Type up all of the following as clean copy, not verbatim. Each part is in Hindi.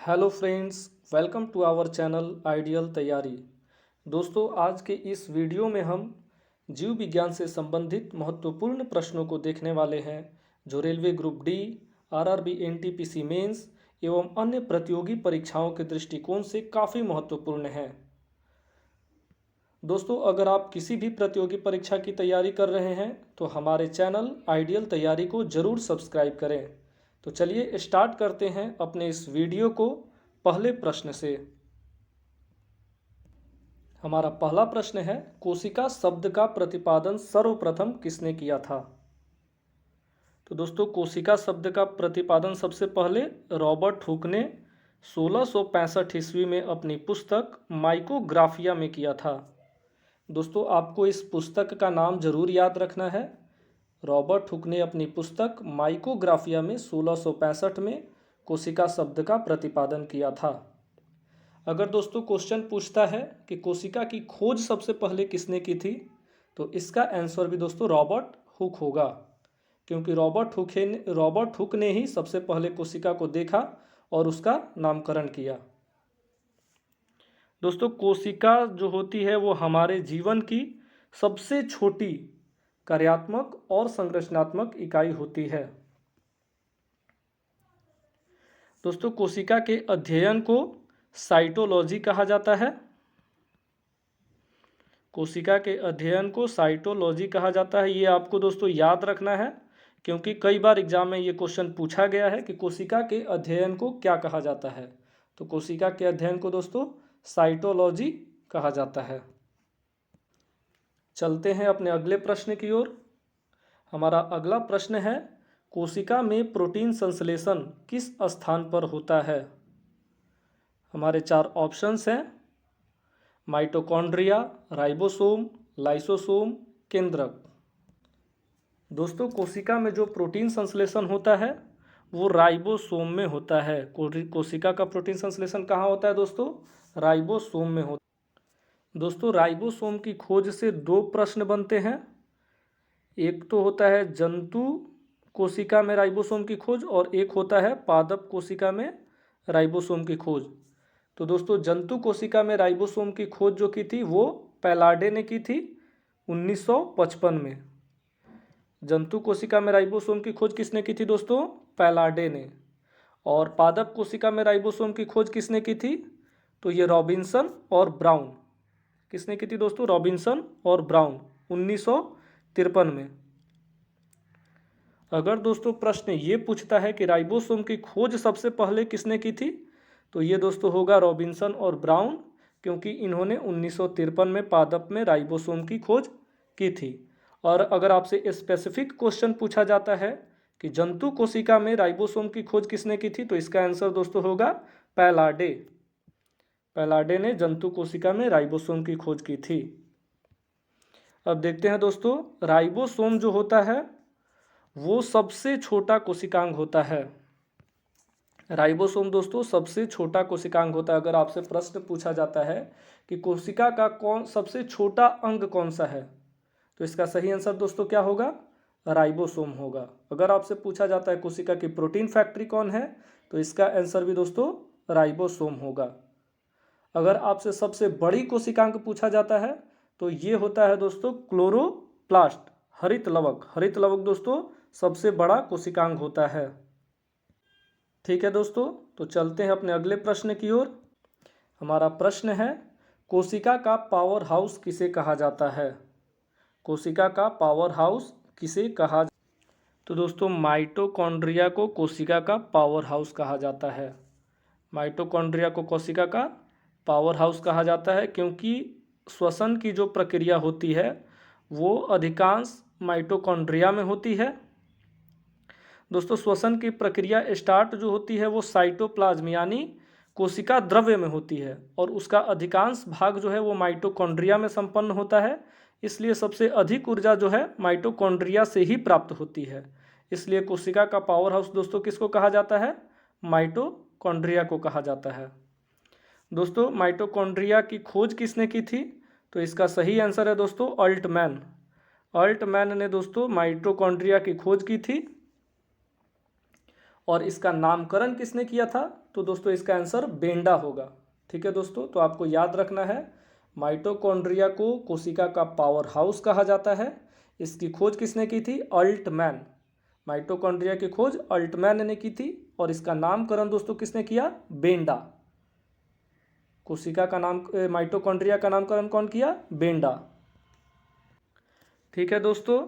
Hello friends, welcome to our channel ideal Taiyari. दोस्तों, आज के इस वीडियो में हम जीव विज्ञान से संबंधित महत्वपूर्ण प्रश्नों को देखने वाले हैं जो railway group D, RRB NTPC mains एवं अन्य प्रतियोगी परीक्षाओं के दृष्टिकोण से काफ़ी महत्वपूर्ण हैं। दोस्तों, अगर आप किसी भी प्रतियोगी परीक्षा की तैयारी कर रहे हैं तो हमारे चैनल आइडियल तैयारी को ज़रूर सब्सक्राइब करें। तो चलिए स्टार्ट करते हैं अपने इस वीडियो को पहले प्रश्न से। हमारा पहला प्रश्न है, कोशिका शब्द का प्रतिपादन सर्वप्रथम किसने किया था? तो दोस्तों, कोशिका शब्द का प्रतिपादन सबसे पहले रॉबर्ट हुक ने 1665 ईस्वी में अपनी पुस्तक माइकोग्राफिया में किया था। दोस्तों, आपको इस पुस्तक का नाम जरूर याद रखना है। रॉबर्ट हुक ने अपनी पुस्तक माइकोग्राफिया में 1665 में कोशिका शब्द का प्रतिपादन किया था। अगर दोस्तों क्वेश्चन पूछता है कि कोशिका की खोज सबसे पहले किसने की थी, तो इसका आंसर भी दोस्तों रॉबर्ट हुक होगा, क्योंकि रॉबर्ट हुक ने ही सबसे पहले कोशिका को देखा और उसका नामकरण किया। दोस्तों, कोशिका जो होती है वो हमारे जीवन की सबसे छोटी कार्यात्मक और संरचनात्मक इकाई होती है। दोस्तों, कोशिका के अध्ययन को साइटोलॉजी कहा जाता है। कोशिका के अध्ययन को साइटोलॉजी कहा जाता है। ये आपको दोस्तों याद रखना है, क्योंकि कई बार एग्जाम में ये क्वेश्चन पूछा गया है कि कोशिका के अध्ययन को क्या कहा जाता है। तो कोशिका के अध्ययन को दोस्तों साइटोलॉजी कहा जाता है। चलते हैं अपने अगले प्रश्न की ओर। हमारा अगला प्रश्न है, कोशिका में प्रोटीन संश्लेषण किस स्थान पर होता है? हमारे चार ऑप्शंस हैं, माइटोकॉन्ड्रिया, राइबोसोम, लाइसोसोम, केंद्रक। दोस्तों, कोशिका में जो प्रोटीन संश्लेषण होता है वो राइबोसोम में होता है। कोशिका का प्रोटीन संश्लेषण कहाँ होता है दोस्तों? राइबोसोम में होता है। दोस्तों, राइबोसोम की खोज से दो प्रश्न बनते हैं। एक तो होता है जंतु कोशिका में राइबोसोम की खोज, और एक होता है पादप कोशिका में राइबोसोम की खोज। तो दोस्तों, जंतु कोशिका में राइबोसोम की खोज जो की थी वो पैलाडे ने की थी 1955 में। जंतु कोशिका में राइबोसोम की खोज किसने की थी दोस्तों? पैलाडे ने। और पादप कोशिका में राइबोसोम की खोज किसने की थी? तो ये रॉबिन्सन और ब्राउन। किसने की थी दोस्तों? रॉबिन्सन और ब्राउन 1953 में। अगर दोस्तों प्रश्न ये पूछता है कि राइबोसोम की खोज सबसे पहले किसने की थी, तो ये दोस्तों होगा रॉबिन्सन और ब्राउन, क्योंकि इन्होंने 1953 में पादप में राइबोसोम की खोज की थी। और अगर आपसे स्पेसिफिक क्वेश्चन पूछा जाता है कि जंतु कोशिका में राइबोसोम की खोज किसने की थी, तो इसका आंसर दोस्तों होगा पैलाडे। पैलाडे ने जंतु कोशिका में राइबोसोम की खोज की थी। अब देखते हैं दोस्तों, राइबोसोम जो होता है वो सबसे छोटा कोशिकांग होता है। राइबोसोम दोस्तों सबसे छोटा कोशिकांग होता है। अगर आपसे प्रश्न पूछा जाता है कि कोशिका का सबसे छोटा अंग कौन सा है, तो इसका सही आंसर दोस्तों क्या होगा? राइबोसोम होगा। अगर आपसे पूछा जाता है कोशिका की प्रोटीन फैक्ट्री कौन है, तो इसका आंसर भी दोस्तों राइबोसोम होगा। अगर आपसे सबसे बड़ी कोशिकांग पूछा जाता है तो ये होता है दोस्तों क्लोरोप्लास्ट, हरित लवक। हरित लवक दोस्तों सबसे बड़ा कोशिकांग होता है। ठीक है दोस्तों, तो चलते हैं अपने अगले प्रश्न की ओर। हमारा प्रश्न है, कोशिका का पावर हाउस किसे कहा जाता है? कोशिका का पावर हाउस किसे कहा? तो दोस्तों, माइटोकॉन्ड्रिया को कोशिका का पावर हाउस कहा जाता है। माइटोकॉन्ड्रिया को कोशिका का पावर हाउस कहा जाता है, क्योंकि श्वसन की जो प्रक्रिया होती है वो अधिकांश माइटोकॉन्ड्रिया में होती है। दोस्तों, श्वसन की प्रक्रिया स्टार्ट जो होती है वो साइटोप्लाज्म यानी कोशिका द्रव्य में होती है, और उसका अधिकांश भाग जो है वो माइटोकॉन्ड्रिया में संपन्न होता है। इसलिए सबसे अधिक ऊर्जा जो है माइटोकॉन्ड्रिया से ही प्राप्त होती है। इसलिए कोशिका का पावर हाउस दोस्तों किसको कहा जाता है? माइटोकॉन्ड्रिया को कहा जाता है। दोस्तों, माइटोकॉन्ड्रिया की खोज किसने की थी? तो इसका सही आंसर है दोस्तों अल्टमैन। अल्टमैन ने दोस्तों माइटोकॉन्ड्रिया की खोज की थी। और इसका नामकरण किसने किया था? तो दोस्तों इसका आंसर बेंडा होगा। ठीक है दोस्तों, तो आपको याद रखना है माइटोकॉन्ड्रिया को कोशिका का पावर हाउस कहा जाता है। इसकी खोज किसने की थी? अल्टमैन। माइटोकॉन्ड्रिया की खोज अल्टमैन ने की थी और इसका नामकरण दोस्तों किसने किया? बेंडा। कोशिका का नाम माइटोकॉन्ड्रिया का नामकरण कौन किया? बेंडा। ठीक है दोस्तों,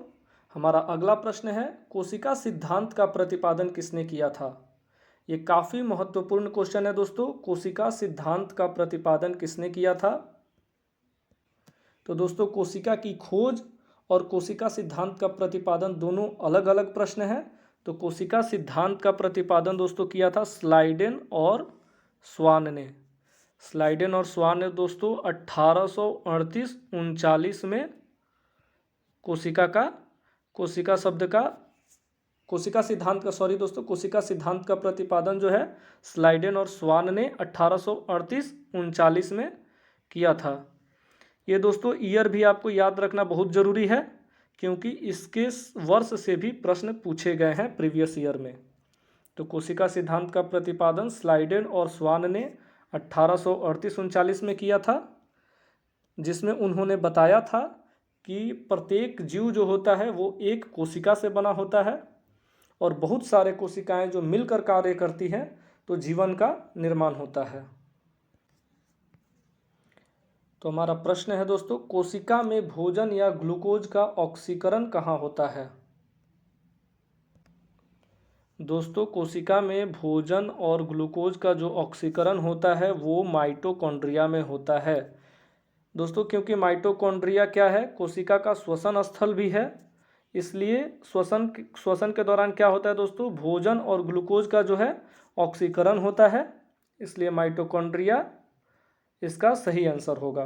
हमारा अगला प्रश्न है कोशिका सिद्धांत का प्रतिपादन किसने किया था? ये काफ़ी महत्वपूर्ण क्वेश्चन है दोस्तों। कोशिका सिद्धांत का प्रतिपादन किसने किया था? तो दोस्तों कोशिका की खोज और कोशिका सिद्धांत का प्रतिपादन दोनों अलग अलग प्रश्न हैं। तो कोशिका सिद्धांत का प्रतिपादन दोस्तों किया था स्लाइडेन और स्वान ने। स्लाइडेन और स्वान ने दोस्तों 1838-39 में कोशिका सिद्धांत का प्रतिपादन जो है स्लाइडेन और स्वान ने 1838-39 में किया था। ये दोस्तों ईयर भी आपको याद रखना बहुत ज़रूरी है, क्योंकि इसके वर्ष से भी प्रश्न पूछे गए हैं प्रीवियस ईयर में। तो कोशिका सिद्धांत का प्रतिपादन स्लाइडेन और स्वान ने 1838-39 में किया था, जिसमें उन्होंने बताया था कि प्रत्येक जीव जो होता है वो एक कोशिका से बना होता है और बहुत सारे कोशिकाएं जो मिलकर कार्य करती हैं तो जीवन का निर्माण होता है। तो हमारा प्रश्न है दोस्तों, कोशिका में भोजन या ग्लूकोज का ऑक्सीकरण कहाँ होता है? दोस्तों कोशिका में भोजन और ग्लूकोज का जो ऑक्सीकरण होता है वो माइटोकॉन्ड्रिया में होता है दोस्तों, क्योंकि माइटोकॉन्ड्रिया क्या है? कोशिका का श्वसन स्थल भी है। इसलिए श्वसन के दौरान क्या होता है दोस्तों? भोजन और ग्लूकोज का जो है ऑक्सीकरण होता है, इसलिए माइटोकॉन्ड्रिया इसका सही आंसर होगा।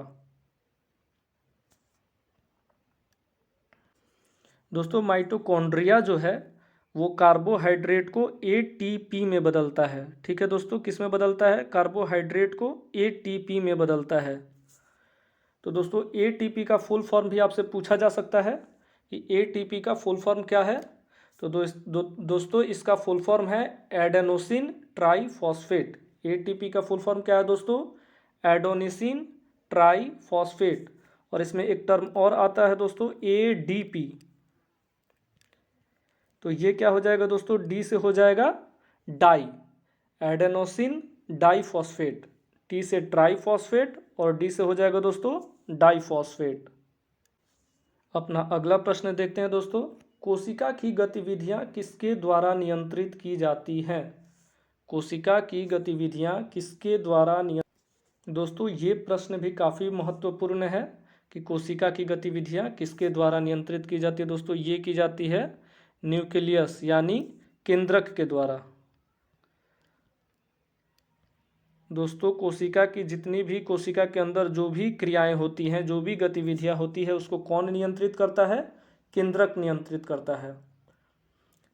दोस्तों माइटोकॉन्ड्रिया जो है वो कार्बोहाइड्रेट को एटीपी में बदलता है। ठीक है दोस्तों, किस में बदलता है? कार्बोहाइड्रेट को एटीपी में बदलता है। तो दोस्तों एटीपी का फुल फॉर्म भी आपसे पूछा जा सकता है कि एटीपी का फुल फॉर्म क्या है। तो दोस्तों इसका फुल फॉर्म है एडेनोसिन ट्राईफॉस्फेट। एटीपी का फुल फॉर्म क्या है दोस्तों? Adenosine triphosphate. और इसमें एक टर्म और आता है दोस्तों एडीपी। तो ये क्या हो जाएगा दोस्तों? डी से हो जाएगा डाई, एडेनोसिन डाईफॉस्फेट। टी से ट्राईफॉस्फेट और डी से हो जाएगा दोस्तों डाईफॉस्फेट। अपना अगला प्रश्न देखते हैं दोस्तों, कोशिका की गतिविधियां किसके द्वारा नियंत्रित की जाती हैं? कोशिका की गतिविधियां किसके द्वारा दोस्तों ये प्रश्न भी काफ़ी महत्वपूर्ण है कि कोशिका की गतिविधियां किसके द्वारा नियंत्रित की जाती है। दोस्तों ये की जाती है न्यूक्लियस यानी केंद्रक के द्वारा। दोस्तों कोशिका की जितनी भी कोशिका के अंदर जो भी क्रियाएं होती हैं, जो भी गतिविधियां होती है, उसको कौन नियंत्रित करता है? केंद्रक नियंत्रित करता है।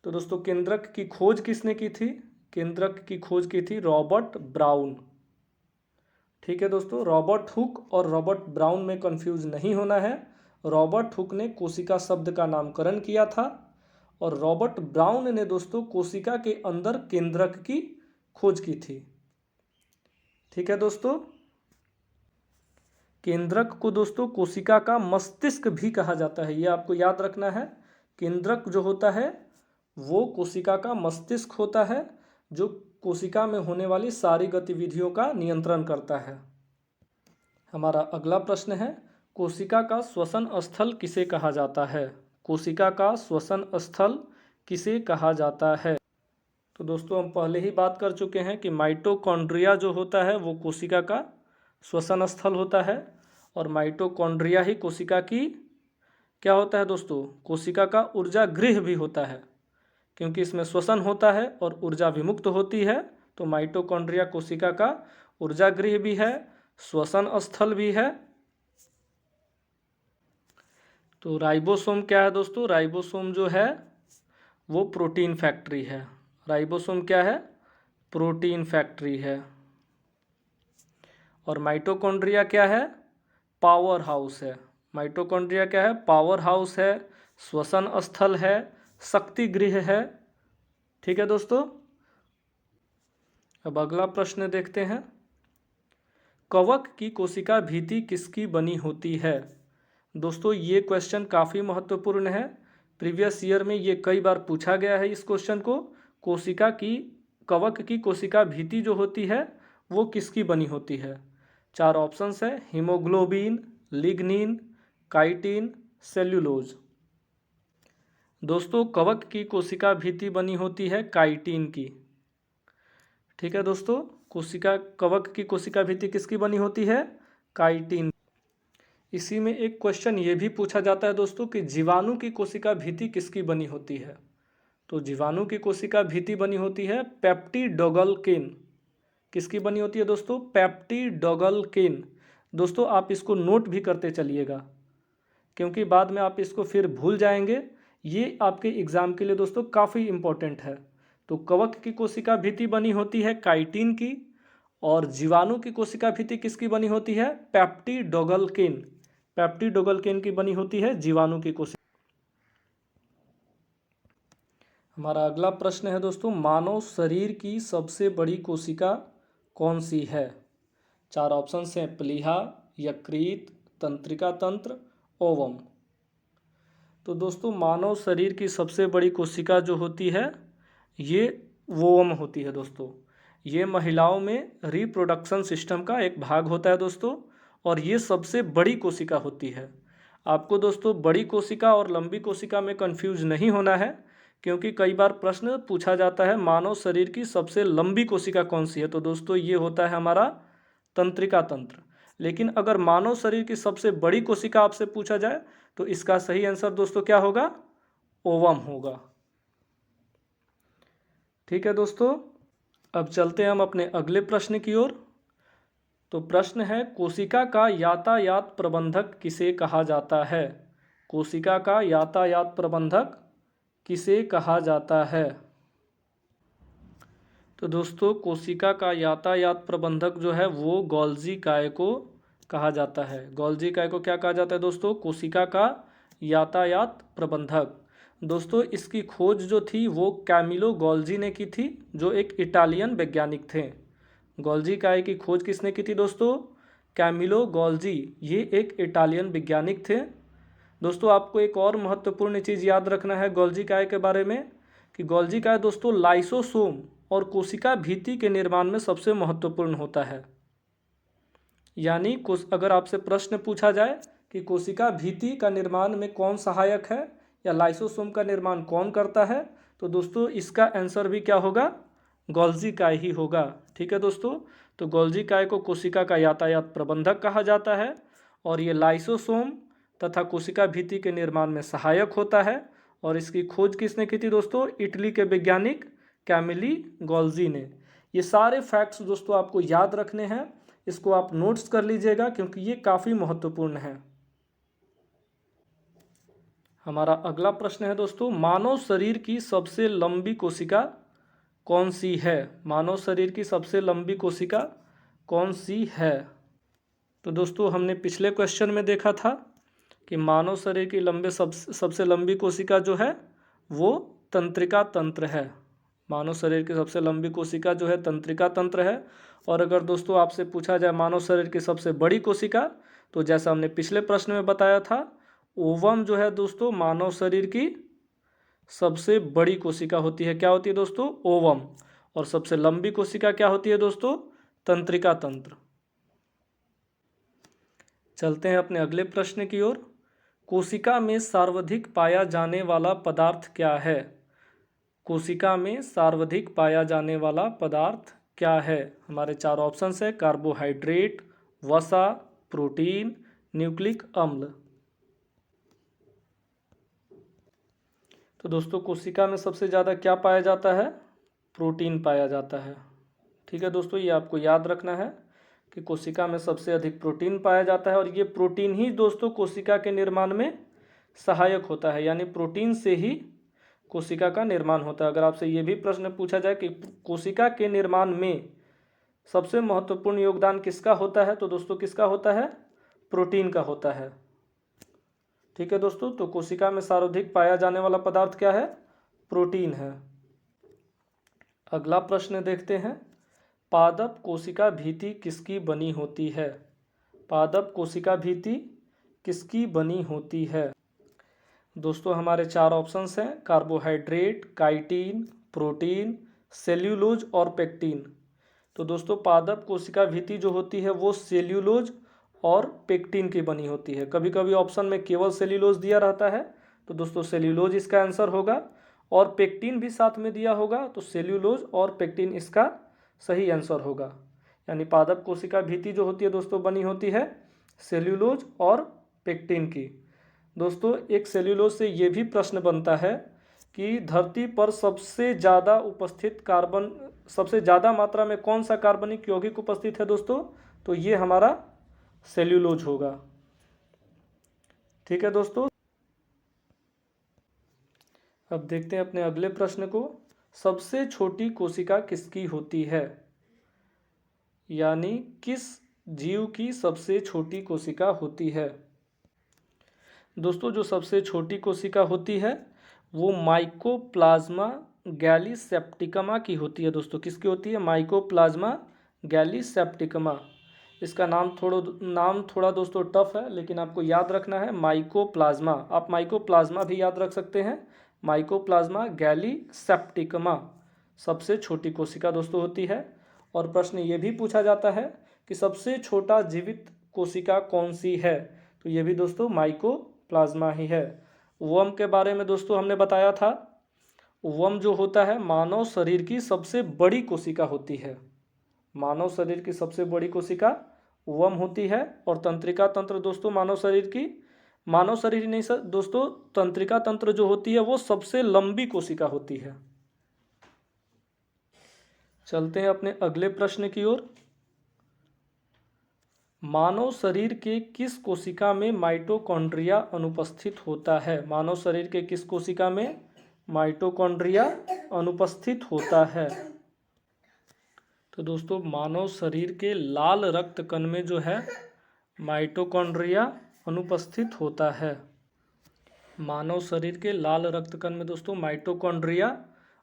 तो दोस्तों केंद्रक की खोज किसने की थी? केंद्रक की खोज की थी रॉबर्ट ब्राउन। ठीक है दोस्तों, रॉबर्ट हुक और रॉबर्ट ब्राउन में कंफ्यूज नहीं होना है। रॉबर्ट हुक ने कोशिका शब्द का नामकरण किया था और रॉबर्ट ब्राउन ने दोस्तों कोशिका के अंदर केंद्रक की खोज की थी। ठीक है दोस्तों, केंद्रक को दोस्तों कोशिका का मस्तिष्क भी कहा जाता है, ये आपको याद रखना है। केंद्रक जो होता है वो कोशिका का मस्तिष्क होता है, जो कोशिका में होने वाली सारी गतिविधियों का नियंत्रण करता है। हमारा अगला प्रश्न है, कोशिका का श्वसन स्थल किसे कहा जाता है? कोशिका का श्वसन स्थल किसे कहा जाता है? तो दोस्तों हम पहले ही बात कर चुके हैं कि माइटोकॉन्ड्रिया जो होता है वो कोशिका का श्वसन स्थल होता है और माइटोकॉन्ड्रिया ही कोशिका की क्या होता है दोस्तों? कोशिका का ऊर्जा गृह भी होता है, क्योंकि इसमें श्वसन होता है और ऊर्जा विमुक्त होती है। तो माइटोकॉन्ड्रिया कोशिका का ऊर्जा गृह भी है, श्वसन स्थल भी है। तो राइबोसोम क्या है दोस्तों? राइबोसोम जो है वो प्रोटीन फैक्ट्री है। राइबोसोम क्या है? प्रोटीन फैक्ट्री है। और माइटोकॉन्ड्रिया क्या है? पावर हाउस है। माइटोकॉन्ड्रिया क्या है? पावर हाउस है, श्वसन स्थल है, शक्ति गृह है। ठीक है दोस्तों, अब अगला प्रश्न देखते हैं, कवक की कोशिका भित्ति किसकी बनी होती है। दोस्तों ये क्वेश्चन काफ़ी महत्वपूर्ण है, प्रीवियस ईयर में ये कई बार पूछा गया है इस क्वेश्चन को। कवक की कोशिका भित्ति जो होती है वो किसकी बनी होती है। 4 ऑप्शंस है, हीमोग्लोबिन, लिग्निन, काइटिन, सेल्यूलोज। दोस्तों कवक की कोशिका भित्ति बनी होती है काइटिन की। ठीक है दोस्तों, कवक की कोशिका भित्ति किसकी बनी होती है, काइटिन। इसी में एक क्वेश्चन ये भी पूछा जाता है दोस्तों कि जीवाणु की कोशिका भित्ति किसकी बनी होती है। तो जीवाणु की कोशिका भित्ति बनी होती है पेप्टिडोग्लिकेन। किसकी बनी होती है दोस्तों, पेप्टिडोग्लिकेन। दोस्तों आप इसको नोट भी करते चलिएगा क्योंकि बाद में आप इसको फिर भूल जाएंगे। ये आपके एग्जाम के लिए दोस्तों काफ़ी इंपॉर्टेंट है। तो कवक की कोशिका भित्ति बनी होती है काइटिन की और जीवाणु की कोशिका भित्ति किसकी बनी होती है, पेप्टिडोग्लिकेन। पेप्टिडोग्लिकेन की बनी होती है जीवाणु की कोशिका। हमारा अगला प्रश्न है दोस्तों, मानव शरीर की सबसे बड़ी कोशिका कौन सी है। 4 ऑप्शन हैं, प्लीहा, यकृत, तंत्रिका तंत्र, ओवम। तो दोस्तों मानव शरीर की सबसे बड़ी कोशिका जो होती है ये वोम होती है दोस्तों। ये महिलाओं में रिप्रोडक्शन सिस्टम का एक भाग होता है दोस्तों और ये सबसे बड़ी कोशिका होती है। आपको दोस्तों बड़ी कोशिका और लंबी कोशिका में कंफ्यूज नहीं होना है क्योंकि कई बार प्रश्न पूछा जाता है मानव शरीर की सबसे लंबी कोशिका कौन सी है। तो दोस्तों ये होता है हमारा तंत्रिका तंत्र। लेकिन अगर मानव शरीर की सबसे बड़ी कोशिका आपसे पूछा जाए तो इसका सही आंसर दोस्तों क्या होगा, ओवम होगा। ठीक है दोस्तों, अब चलते हैं हम अपने अगले प्रश्न की ओर। तो प्रश्न है, कोशिका का यातायात प्रबंधक किसे कहा जाता है। कोशिका का यातायात प्रबंधक किसे कहा जाता है। तो दोस्तों कोशिका का यातायात प्रबंधक जो है वो गोल्जी काय को कहा जाता है। गोल्जी काय को क्या कहा जाता है दोस्तों, कोशिका का यातायात प्रबंधक। दोस्तों इसकी खोज जो थी वो कैमिलो गोल्जी ने की थी जो एक इटालियन वैज्ञानिक थे। गोल्जी काय की खोज किसने की थी दोस्तों, कैमिलो गोल्जी। ये एक इटालियन वैज्ञानिक थे। दोस्तों आपको एक और महत्वपूर्ण चीज़ याद रखना है गोल्जी काय के बारे में कि गोल्जी काय दोस्तों लाइसोसोम और कोशिका भित्ति के निर्माण में सबसे महत्वपूर्ण होता है। यानी अगर आपसे प्रश्न पूछा जाए कि कोशिका भित्ति का निर्माण में कौन सहायक है या लाइसोसोम का निर्माण कौन करता है तो दोस्तों इसका आंसर भी क्या होगा, गोल्जी काय ही होगा। ठीक है दोस्तों, तो गोल्जी काय को कोशिका का यातायात प्रबंधक कहा जाता है और ये लाइसोसोम तथा कोशिका भित्ति के निर्माण में सहायक होता है। और इसकी खोज किसने की थी दोस्तों, इटली के वैज्ञानिक कैमिली गोल्जी ने। ये सारे फैक्ट्स दोस्तों आपको याद रखने हैं, इसको आप नोट्स कर लीजिएगा क्योंकि ये काफ़ी महत्वपूर्ण है। हमारा अगला प्रश्न है दोस्तों, मानव शरीर की सबसे लंबी कोशिका कौन सी है। मानव शरीर की सबसे लंबी कोशिका कौन सी है। तो दोस्तों हमने पिछले क्वेश्चन में देखा था कि मानव शरीर की सबसे लंबी कोशिका जो है वो तंत्रिका तंत्र है। मानव शरीर की सबसे लंबी कोशिका जो है तंत्रिका तंत्र है। और अगर दोस्तों आपसे पूछा जाए मानव शरीर की सबसे बड़ी कोशिका तो जैसा हमने पिछले प्रश्न में बताया था ओवम जो है दोस्तों मानव शरीर की सबसे बड़ी कोशिका होती है। क्या होती है दोस्तों, ओवम। और सबसे लंबी कोशिका क्या होती है दोस्तों, तंत्रिका तंत्र। चलते हैं अपने अगले प्रश्न की ओर। कोशिका में सर्वाधिक पाया जाने वाला पदार्थ क्या है। कोशिका में सर्वाधिक पाया जाने वाला पदार्थ क्या है। हमारे 4 ऑप्शंस है, कार्बोहाइड्रेट, वसा, प्रोटीन, न्यूक्लिक अम्ल। तो दोस्तों कोशिका में सबसे ज़्यादा क्या पाया जाता है, प्रोटीन पाया जाता है। ठीक है दोस्तों, ये आपको याद रखना है कि कोशिका में सबसे अधिक प्रोटीन पाया जाता है और ये प्रोटीन ही दोस्तों कोशिका के निर्माण में सहायक होता है। यानी प्रोटीन से ही कोशिका का निर्माण होता है। अगर आपसे ये भी प्रश्न पूछा जाए कि कोशिका के निर्माण में सबसे महत्वपूर्ण योगदान किसका होता है तो दोस्तों किसका होता है, प्रोटीन का होता है। ठीक है दोस्तों, तो कोशिका में सर्वाधिक पाया जाने वाला पदार्थ क्या है, प्रोटीन है। अगला प्रश्न देखते हैं, पादप कोशिका भित्ति किसकी बनी होती है? पादप कोशिका भित्ति किसकी बनी होती है? दोस्तों हमारे चार ऑप्शंस हैं, कार्बोहाइड्रेट, काइटिन, प्रोटीन, सेल्यूलोज और पेक्टिन। तो दोस्तों पादप कोशिका भित्ति जो होती है वो सेल्यूलोज और पेक्टिन की बनी होती है। कभी कभी ऑप्शन में केवल सेल्यूलोज दिया रहता है, तो दोस्तों सेल्यूलोज इसका आंसर होगा, और पेक्टिन भी साथ में दिया होगा तो सेल्यूलोज और पेक्टिन इसका सही आंसर होगा। यानी पादप कोशिका भित्ति जो होती है दोस्तों बनी होती है सेल्यूलोज और पेक्टिन की। दोस्तों एक सेल्यूलोज से ये भी प्रश्न बनता है कि धरती पर सबसे ज़्यादा उपस्थित कार्बन, सबसे ज़्यादा मात्रा में कौन सा कार्बनिक यौगिक उपस्थित है दोस्तों? तो ये हमारा सेल्यूलोज होगा। ठीक है दोस्तों, अब देखते हैं अपने अगले प्रश्न को। सबसे छोटी कोशिका किसकी होती है? यानी किस जीव की सबसे छोटी कोशिका होती है? दोस्तों जो सबसे छोटी कोशिका होती है वो माइकोप्लाज्मा गैलीसेप्टिकमा की होती है। दोस्तों किसकी होती है? माइकोप्लाज्मा गैलीसेप्टिकमा। इसका नाम थोड़ा दोस्तों टफ है, लेकिन आपको याद रखना है माइकोप्लाज्मा। आप माइकोप्लाज्मा भी याद रख सकते हैं। माइकोप्लाज्मा गैलीसेप्टिकमा सबसे छोटी कोशिका दोस्तों होती है। और प्रश्न ये भी पूछा जाता है कि सबसे छोटा जीवित कोशिका कौन सी है? तो ये भी दोस्तों माइकोप्लाज्मा ही है। वर्म के बारे में दोस्तों हमने बताया था, वर्म जो होता है मानव शरीर की सबसे बड़ी कोशिका होती है। मानव शरीर की सबसे बड़ी कोशिका वर्म होती है। और तंत्रिका तंत्र दोस्तों मानव शरीर ही नहीं सर दोस्तों, तंत्रिका तंत्र जो होती है वो सबसे लंबी कोशिका होती है। चलते हैं अपने अगले प्रश्न की ओर। मानव शरीर के किस कोशिका में माइटोकॉन्ड्रिया अनुपस्थित होता है? मानव शरीर के किस कोशिका में माइटोकॉन्ड्रिया अनुपस्थित होता है? तो दोस्तों मानव शरीर के लाल रक्त कण में जो है माइटोकॉन्ड्रिया अनुपस्थित होता है। मानव शरीर के लाल रक्त कण में दोस्तों माइटोकॉन्ड्रिया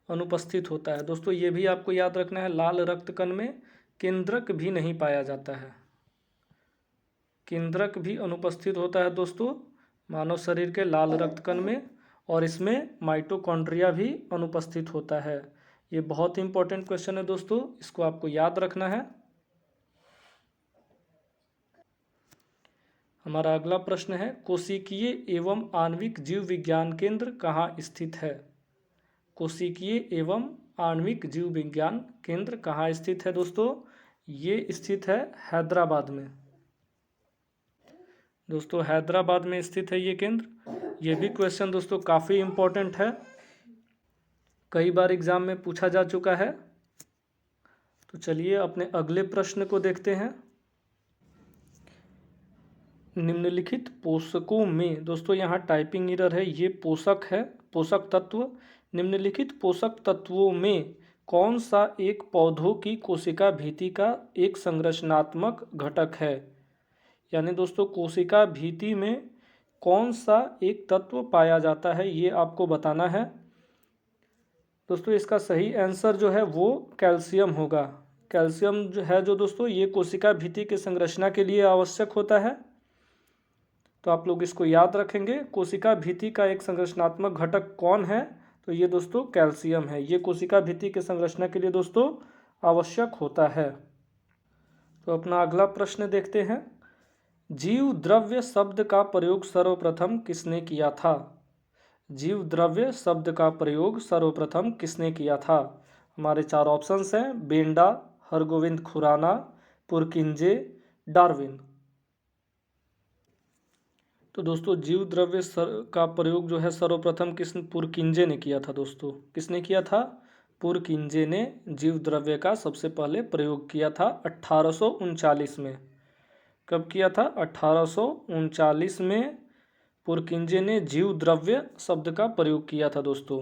अनुपस्थित होता है। दोस्तों ये भी आपको याद रखना है, लाल रक्त कण में केंद्रक भी नहीं पाया जाता है। केंद्रक भी अनुपस्थित होता है दोस्तों मानव शरीर के लाल रक्त कण में, और इसमें माइटोकॉन्ड्रिया भी अनुपस्थित होता है। ये बहुत ही इंपॉर्टेंट क्वेश्चन है दोस्तों, इसको आपको याद रखना है। हमारा अगला प्रश्न है, कोशिकीय एवं आणविक जीव विज्ञान केंद्र कहाँ स्थित है? कोशिकीय एवं आणविक जीव विज्ञान केंद्र कहाँ स्थित है दोस्तों? ये स्थित है हैदराबाद में। दोस्तों हैदराबाद में स्थित है ये केंद्र। ये भी क्वेश्चन दोस्तों काफ़ी इम्पोर्टेंट है, कई बार एग्जाम में पूछा जा चुका है। तो चलिए अपने अगले प्रश्न को देखते हैं। निम्नलिखित पोषकों में, दोस्तों यहाँ टाइपिंग एरर है, ये पोषक है, पोषक तत्व। निम्नलिखित पोषक तत्वों में कौन सा एक पौधों की कोशिका भित्ति का एक संरचनात्मक घटक है? यानी दोस्तों कोशिका भित्ति में कौन सा एक तत्व पाया जाता है ये आपको बताना है। दोस्तों इसका सही आंसर जो है वो कैल्शियम होगा। कैल्शियम जो है जो दोस्तों ये कोशिका भित्ति के संरचना के लिए आवश्यक होता है। तो आप लोग इसको याद रखेंगे, कोशिका भित्ति का एक संरचनात्मक घटक कौन है? तो ये दोस्तों कैल्शियम है। ये कोशिका भित्ति के संरचना के लिए दोस्तों आवश्यक होता है। तो अपना अगला प्रश्न देखते हैं। जीव द्रव्य शब्द का प्रयोग सर्वप्रथम किसने किया था? जीव द्रव्य शब्द का प्रयोग सर्वप्रथम किसने किया था? हमारे चार ऑप्शंस हैं, Benda, Hargobind Khorana, Purkinje, Darwin. तो दोस्तों जीव द्रव्य का प्रयोग जो है सर्वप्रथम पुरकिंजे ने किया था। दोस्तों किसने किया था? पुरकिंजे ने जीव द्रव्य का सबसे पहले प्रयोग किया था 1839 में। कब किया था? 1839 में पुरकिंजे ने जीव द्रव्य शब्द का प्रयोग किया था। दोस्तों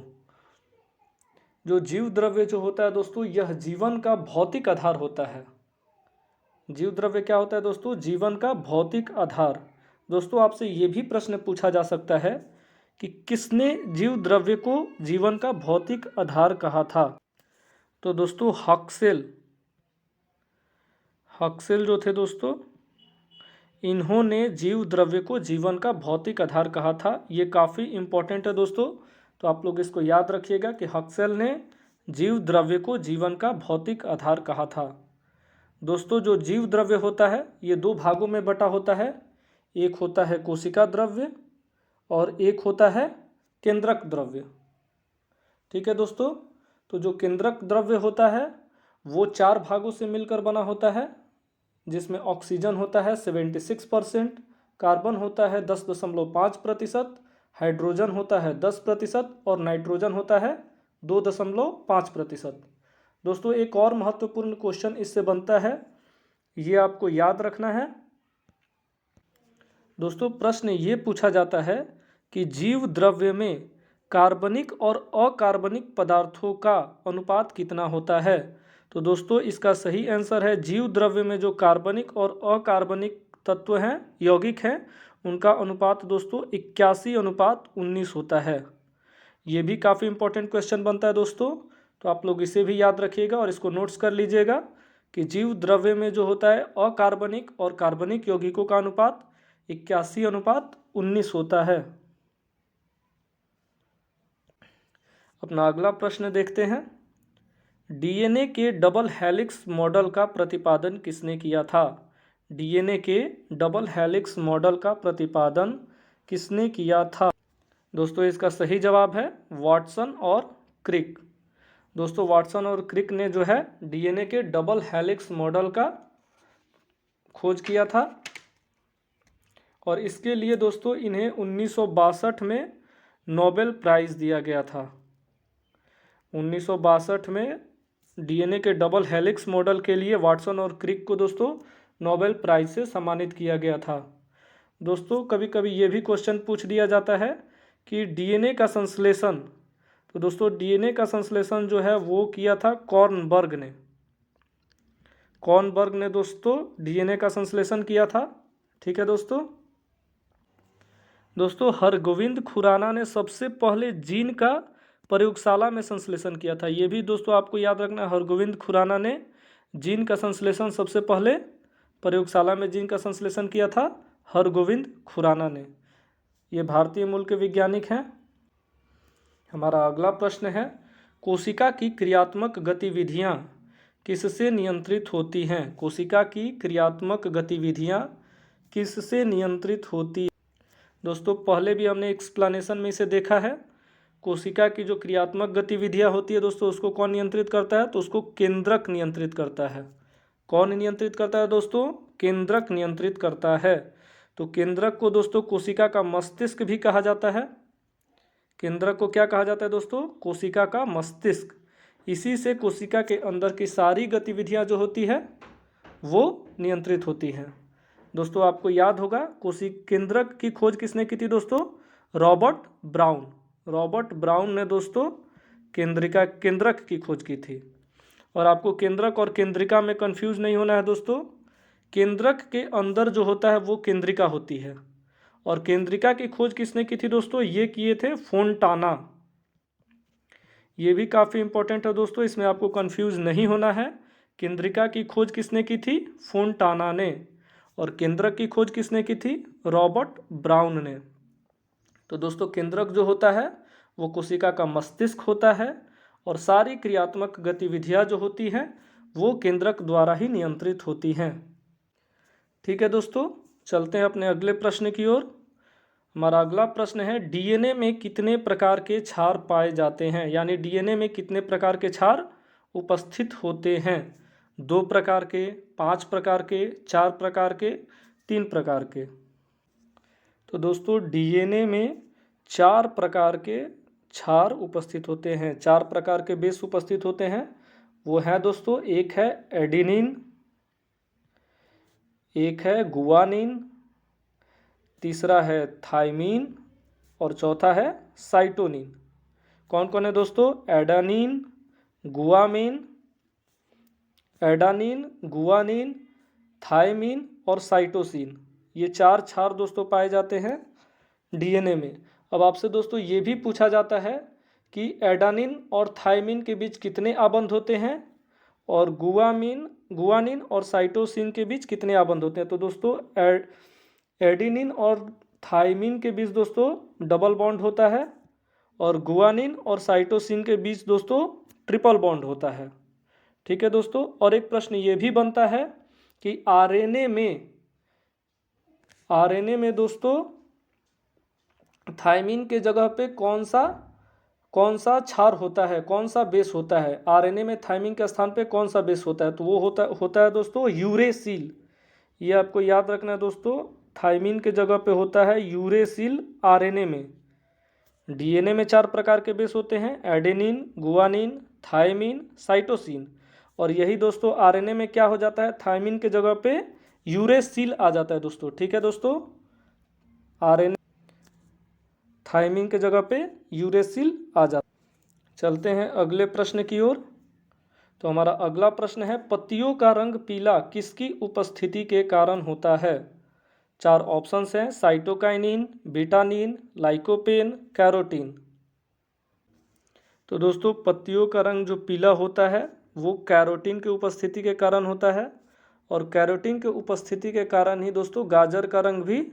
जो जीव द्रव्य जो होता है दोस्तों यह जीवन का भौतिक आधार होता है। जीव द्रव्य क्या होता है दोस्तों? जीवन का भौतिक आधार। दोस्तों आपसे ये भी प्रश्न पूछा जा सकता है कि किसने जीव द्रव्य को जीवन का भौतिक आधार कहा था? तो दोस्तों हक्सेल, हक्सेल जो थे दोस्तों, इन्होंने जीव द्रव्य को जीवन का भौतिक आधार कहा था। ये काफ़ी इम्पोर्टेंट है दोस्तों, तो आप लोग इसको याद रखिएगा कि हक्सेल ने जीव द्रव्य को जीवन का भौतिक आधार कहा था। दोस्तों जो जीव द्रव्य होता है ये दो भागों में बटा होता है। एक होता है कोशिका द्रव्य और एक होता है केंद्रक द्रव्य। ठीक है दोस्तों, तो जो केंद्रक द्रव्य होता है वो 4 भागों से मिलकर बना होता है, जिसमें ऑक्सीजन होता है 76%, कार्बन होता है 10.5%, हाइड्रोजन होता है 10% और नाइट्रोजन होता है 2.5%। दोस्तों एक और महत्वपूर्ण क्वेश्चन इससे बनता है, ये आपको याद रखना है। दोस्तों प्रश्न ये पूछा जाता है कि जीव द्रव्य में कार्बनिक और अकार्बनिक पदार्थों का अनुपात कितना होता है। तो दोस्तों इसका सही आंसर है, जीव द्रव्य में जो कार्बनिक और अकार्बनिक तत्व हैं, यौगिक हैं, उनका अनुपात दोस्तों 81:19 होता है। ये भी काफ़ी इंपॉर्टेंट क्वेश्चन बनता है दोस्तों, तो आप लोग इसे भी याद रखिएगा और इसको नोट्स कर लीजिएगा कि जीव द्रव्य में जो होता है अकार्बनिक और कार्बनिक यौगिकों का अनुपात 81:19 होता है। अपना अगला प्रश्न देखते हैं, डीएनए के डबल हेलिक्स मॉडल का प्रतिपादन किसने किया था। डीएनए के डबल हेलिक्स मॉडल का प्रतिपादन किसने किया था। दोस्तों इसका सही जवाब है वाटसन और क्रिक। दोस्तों वाटसन और क्रिक ने जो है डीएनए के डबल हेलिक्स मॉडल का खोज किया था और इसके लिए दोस्तों इन्हें 1962 में नोबेल प्राइज़ दिया गया था। 1962 में डीएनए के डबल हेलिक्स मॉडल के लिए वाटसन और क्रिक को दोस्तों नोबेल प्राइज़ से सम्मानित किया गया था। दोस्तों कभी कभी ये भी क्वेश्चन पूछ दिया जाता है कि डीएनए का संश्लेषण, तो दोस्तों डीएनए का संश्लेषण जो है वो किया था कॉर्नबर्ग ने। कॉर्नबर्ग ने दोस्तों डीएनए का संश्लेषण किया था। ठीक है दोस्तों हरगोविंद खुराना ने सबसे पहले जीन का प्रयोगशाला में संश्लेषण किया था। ये भी दोस्तों आपको याद रखना, हरगोविंद खुराना ने जीन का संश्लेषण सबसे पहले प्रयोगशाला में जीन का संश्लेषण किया था हरगोविंद खुराना ने। ये भारतीय मूल के वैज्ञानिक हैं। हमारा अगला प्रश्न है, कोशिका की क्रियात्मक गतिविधियाँ किससे नियंत्रित होती हैं। कोशिका की क्रियात्मक गतिविधियाँ किससे नियंत्रित होती हैं। दोस्तों पहले भी हमने एक्सप्लेनेशन में इसे देखा है। कोशिका की जो क्रियात्मक गतिविधियाँ होती है दोस्तों उसको कौन नियंत्रित करता है, तो उसको केंद्रक नियंत्रित करता है। कौन नियंत्रित करता है दोस्तों, केंद्रक नियंत्रित करता है। तो केंद्रक को दोस्तों कोशिका का मस्तिष्क भी कहा जाता है। केंद्रक को क्या कहा जाता है दोस्तों, कोशिका का मस्तिष्क। इसी से कोशिका के अंदर की सारी गतिविधियां जो होती है वो नियंत्रित होती हैं। दोस्तों आपको याद होगा केंद्रक की खोज किसने की थी दोस्तों, रॉबर्ट ब्राउन। रॉबर्ट ब्राउन ने दोस्तों केंद्रक की खोज की थी। और आपको केंद्रक और केंद्रिका में कंफ्यूज नहीं होना है दोस्तों। केंद्रक के अंदर जो होता है वो केंद्रिका होती है और केंद्रिका की खोज किसने की थी दोस्तों, ये किए थे फोंटाना। ये भी काफ़ी इंपॉर्टेंट है दोस्तों, इसमें आपको कंफ्यूज नहीं होना है। केंद्रिका की खोज किसने की थी, फोंटाना ने, और केंद्रक की खोज किसने की थी, रॉबर्ट ब्राउन ने। तो दोस्तों केंद्रक जो होता है वो कोशिका का मस्तिष्क होता है और सारी क्रियात्मक गतिविधियां जो होती हैं वो केंद्रक द्वारा ही नियंत्रित होती हैं। ठीक है दोस्तों, चलते हैं अपने अगले प्रश्न की ओर। हमारा अगला प्रश्न है, डीएनए में कितने प्रकार के क्षार पाए जाते हैं। यानी डीएनए में कितने प्रकार के क्षार उपस्थित होते हैं। 2 प्रकार के, 5 प्रकार के, 4 प्रकार के, 3 प्रकार के। तो दोस्तों डीएनए में 4 प्रकार के क्षार उपस्थित होते हैं, 4 प्रकार के बेस उपस्थित होते हैं। वो है दोस्तों, एक है एडेनिन, एक है गुआनिन, तीसरा है थाइमीन और चौथा है साइटोनिन। कौन कौन है दोस्तों, एडेनिन, गुआनिन, थाइमीन और साइटोसिन। ये 4 क्षार दोस्तों पाए जाते हैं डीएनए में। अब आपसे दोस्तों ये भी पूछा जाता है कि एडेनिन और थाइमीन के बीच कितने आबंध होते हैं और गुआनिन गुआनिन और साइटोसिन के बीच कितने आबंध होते हैं? तो दोस्तों एडेनिन और थाइमिन के बीच दोस्तों डबल बॉन्ड होता है और गुआनिन और साइटोसिन के बीच दोस्तों ट्रिपल बॉन्ड होता है। ठीक है दोस्तों, और एक प्रश्न ये भी बनता है कि आरएनए में दोस्तों थाइमिन के जगह पे कौन सा क्षार होता है, कौन सा बेस होता है? आरएनए में थाइमिन के स्थान पे कौन सा बेस होता है? तो वो होता है दोस्तों यूरेसिल। ये आपको याद रखना है दोस्तों, थाइमिन के जगह पे होता है यूरेसिल आरएनए में। डीएनए में 4 प्रकार के बेस होते हैं, एडेनिन, गुआनिन, थाइमिन, साइटोसिन, और यही दोस्तों आरएनए में क्या हो जाता है? थाइमिन के जगह पे यूरेसिल आ जाता है दोस्तों। ठीक है दोस्तों, आरएनए थाइमिन के जगह पे यूरेसिल आ जाता है। चलते हैं अगले प्रश्न की ओर। तो हमारा अगला प्रश्न है, पत्तियों का रंग पीला किसकी उपस्थिति के कारण होता है? 4 ऑप्शंस हैं, साइटोकाइनिन, बिटानिन, लाइकोपेन, कैरोटीन। तो दोस्तों पत्तियों का रंग जो पीला होता है वो कैरोटीन की उपस्थिति के कारण होता है, और कैरोटीन के उपस्थिति के कारण ही दोस्तों गाजर का रंग भी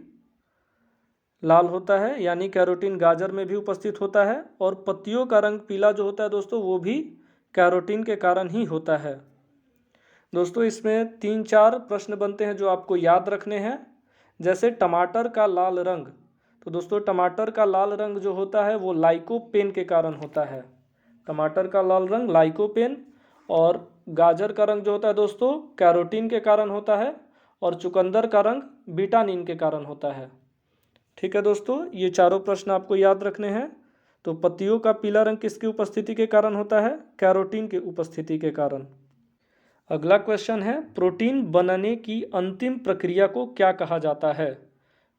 लाल होता है, यानी कैरोटीन गाजर में भी उपस्थित होता है, और पत्तियों का रंग पीला जो होता है दोस्तों वो भी कैरोटीन के कारण ही होता है। दोस्तों इसमें 3-4 प्रश्न बनते हैं जो आपको याद रखने हैं। जैसे टमाटर का लाल रंग, तो दोस्तों टमाटर का लाल रंग जो होता है वो लाइकोपेन के कारण होता है। टमाटर का लाल रंग लाइकोपेन, और गाजर का रंग जो होता है दोस्तों कैरोटीन के कारण होता है, और चुकंदर का रंग बिटानिन के कारण होता है। ठीक है दोस्तों, ये चारों प्रश्न आपको याद रखने हैं। तो पत्तियों का पीला रंग किसकी उपस्थिति के कारण होता है? कैरोटीन की उपस्थिति के कारण। अगला क्वेश्चन है, प्रोटीन बनने की अंतिम प्रक्रिया को क्या कहा जाता है?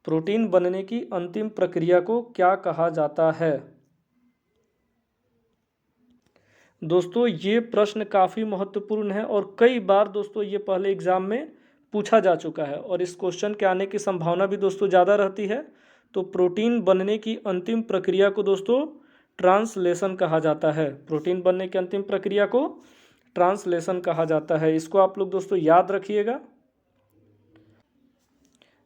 प्रोटीन बनने की अंतिम प्रक्रिया को क्या कहा जाता है? दोस्तों ये प्रश्न काफ़ी महत्वपूर्ण है और कई बार दोस्तों ये पहले एग्जाम में पूछा जा चुका है, और इस क्वेश्चन के आने की संभावना भी दोस्तों ज़्यादा रहती है। तो प्रोटीन बनने की अंतिम प्रक्रिया को दोस्तों ट्रांसलेशन कहा जाता है। प्रोटीन बनने की अंतिम प्रक्रिया को ट्रांसलेशन कहा जाता है। इसको आप लोग दोस्तों याद रखिएगा।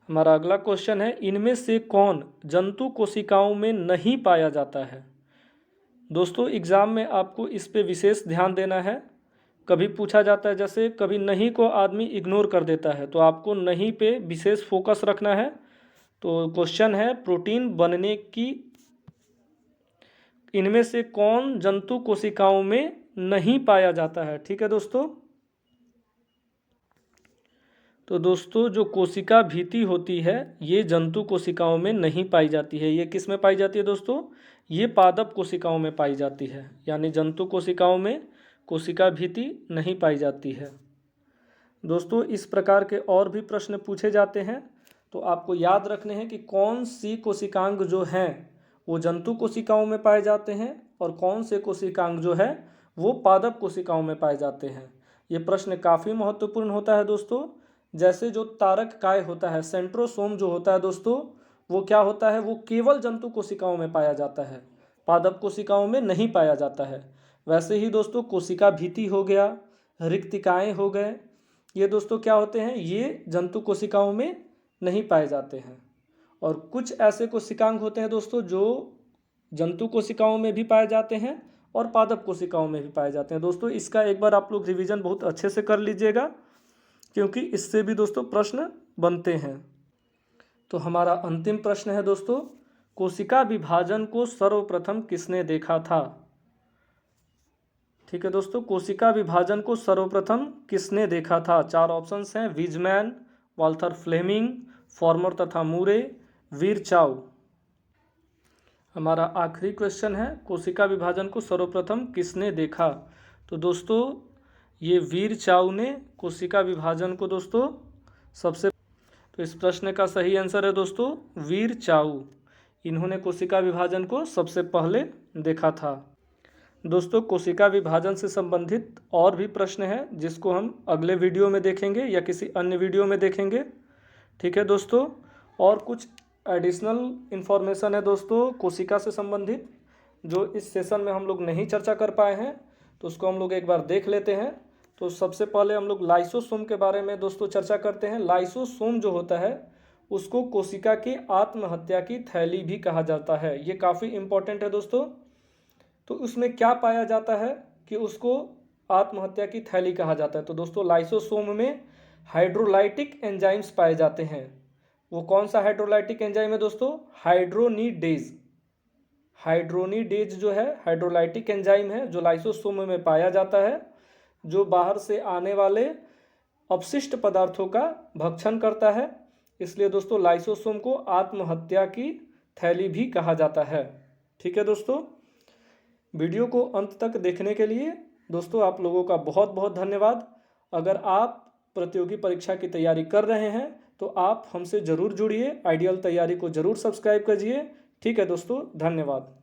हमारा अगला क्वेश्चन है, इनमें से कौन जंतु कोशिकाओं में नहीं पाया जाता है? दोस्तों एग्जाम में आपको इस पे विशेष ध्यान देना है। कभी पूछा जाता है, जैसे कभी नहीं को आदमी इग्नोर कर देता है, तो आपको नहीं पे विशेष फोकस रखना है। तो क्वेश्चन है, प्रोटीन बनने की इनमें से कौन जंतु कोशिकाओं में नहीं पाया जाता है? ठीक है दोस्तों, तो दोस्तों जो कोशिका भीति होती है ये जंतु कोशिकाओं में नहीं पाई जाती है। ये किस में पाई जाती है दोस्तों? ये पादप कोशिकाओं में पाई जाती है, यानी जंतु कोशिकाओं में कोशिका भीति नहीं पाई जाती है। दोस्तों इस प्रकार के और भी प्रश्न पूछे जाते हैं, तो आपको याद रखने हैं कि कौन सी कोशिकांग जो हैं वो जंतु कोशिकाओं में पाए जाते हैं और कौन से कोशिकांग जो है वो पादप कोशिकाओं में पाए जाते हैं। ये प्रश्न काफ़ी महत्वपूर्ण होता है दोस्तों। जैसे जो तारक काय होता है, सेंट्रोसोम जो होता है दोस्तों, वो क्या होता है? वो केवल जंतु कोशिकाओं में पाया जाता है, पादप कोशिकाओं में नहीं पाया जाता है। वैसे ही दोस्तों कोशिका भीति हो गया, रिक्तिकाएँ हो गए, ये दोस्तों क्या होते हैं? ये जंतु कोशिकाओं में नहीं पाए जाते हैं। और कुछ ऐसे कोशिकांग होते हैं दोस्तों जो जंतु कोशिकाओं में भी पाए जाते हैं और पादप कोशिकाओं में भी पाए जाते हैं। दोस्तों इसका एक बार आप लोग रिवीजन बहुत अच्छे से कर लीजिएगा, क्योंकि इससे भी दोस्तों प्रश्न बनते हैं। तो हमारा अंतिम प्रश्न है दोस्तों, कोशिका विभाजन को सर्वप्रथम किसने देखा था? ठीक है दोस्तों, कोशिका विभाजन को सर्वप्रथम किसने देखा था? 4 ऑप्शंस हैं, वीजमैन, वाल्थर फ्लेमिंग, फॉर्मर तथा मूरे, वीरचाउ। हमारा आखिरी क्वेश्चन है, कोशिका विभाजन को सर्वप्रथम किसने देखा? तो दोस्तों ये वीरचाउ ने कोशिका विभाजन को दोस्तों तो इस प्रश्न का सही आंसर है दोस्तों वीरचाउ। इन्होंने कोशिका विभाजन को सबसे पहले देखा था। दोस्तों कोशिका विभाजन से संबंधित और भी प्रश्न हैं जिसको हम अगले वीडियो में देखेंगे या किसी अन्य वीडियो में देखेंगे। ठीक है दोस्तों, और कुछ एडिशनल इन्फॉर्मेशन है दोस्तों कोशिका से संबंधित जो इस सेशन में हम लोग नहीं चर्चा कर पाए हैं, तो उसको हम लोग एक बार देख लेते हैं। तो सबसे पहले हम लोग लाइसोसोम के बारे में दोस्तों चर्चा करते हैं। लाइसोसोम जो होता है उसको कोशिका की आत्महत्या की थैली भी कहा जाता है। ये काफ़ी इंपॉर्टेंट है दोस्तों। तो उसमें क्या पाया जाता है कि उसको आत्महत्या की थैली कहा जाता है। तो दोस्तों लाइसोसोम में हाइड्रोलाइटिक एंजाइम्स पाए जाते हैं। वो कौन सा हाइड्रोलाइटिक एंजाइम है दोस्तों? हाइड्रोनीडेज। हाइड्रोनीडेज जो है हाइड्रोलाइटिक एंजाइम है जो लाइसोसोम में पाया जाता है, जो बाहर से आने वाले अपशिष्ट पदार्थों का भक्षण करता है। इसलिए दोस्तों लाइसोसोम को आत्महत्या की थैली भी कहा जाता है। ठीक है दोस्तों, वीडियो को अंत तक देखने के लिए दोस्तों आप लोगों का बहुत बहुत धन्यवाद। अगर आप प्रतियोगी परीक्षा की तैयारी कर रहे हैं तो आप हमसे ज़रूर जुड़िए, आइडियल तैयारी को ज़रूर सब्सक्राइब कीजिए। ठीक है दोस्तों, धन्यवाद।